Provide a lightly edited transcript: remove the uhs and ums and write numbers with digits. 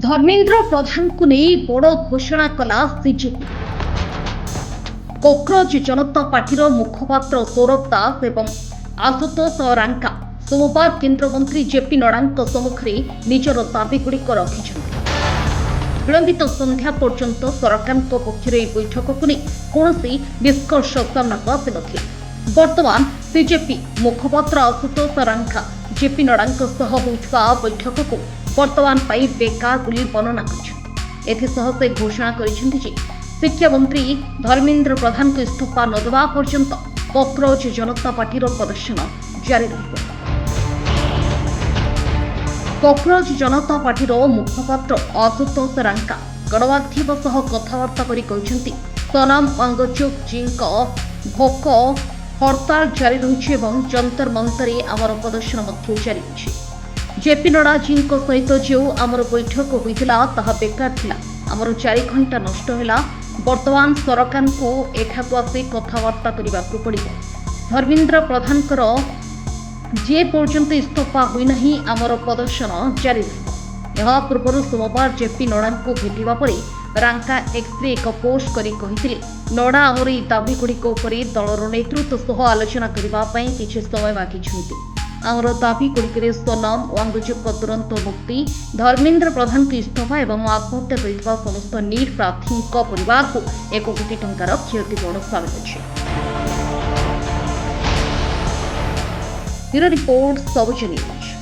धर्मेन्द्र प्रधान को नहीं बड़ घोषणा कला बीजेपी। कोक्रोच जनता पार्टी मुखपात्र सौरभ दास एवं आशुतोष रांका सोमवार केन्द्रमंत्री जेपी नड्डा सम्मुख में निजर दाबीगुड़िक रखिंट। विलंबित संध्या पर्यंत सरकार पक्ष बैठक को नहीं कौन निष्कर्ष सामना आसी ना। वर्तमान बीजेपी मुखपात्र आशुतोष रांका जेपी नड्डा बैठक को वर्तमान बेकार बोली वर्णना कर घोषणा कर शिक्षा मंत्री धर्मेन्द्र प्रधान को इस्तीफा न देवा पर्यंत कोक्रोच जनता पार्टी प्रदर्शन जारी रहिब। कोक्रोच जनता पार्टी मुखपात्र आशुतोष रांका गणमाध्यम सह कथबार्ता कर सोनाम वांगचुक जी भोक हड़ताल जारी रही जंतर मंतर आमर प्रदर्शन जारी रही। जेपी नड्डा जी सहित जो आमर बैठक होता ताहा बेकार थिला। आमर 4 घंटा नष्ट है। वर्तमान सरकार को एठाकु आसी कथबार्ता करने को पड़ो। धर्मेन्द्र प्रधान जे पर्यंत इस्तीफा होना आमर प्रदर्शन जारी रहा। पूर्व सोमवार जेपी नड्डा को भेटा पर रांका एक्स एक पोस्ट कर नड्डा आमर यह दाबीगुड़िक दलर नेतृत्व सह आलोचना करने किसी समय मागिंट। आमर दाबीगुड़िक सोनाम वांगचुक तुरंत मुक्ति, धर्मेन्द्र प्रधान को इस्तीफा एवं आत्महत्या कर समस्त नीट प्रार्थी परिवार को 1 कोटी टंकार क्षतिपूरण शामिल अच्छे। Report Sabuj news.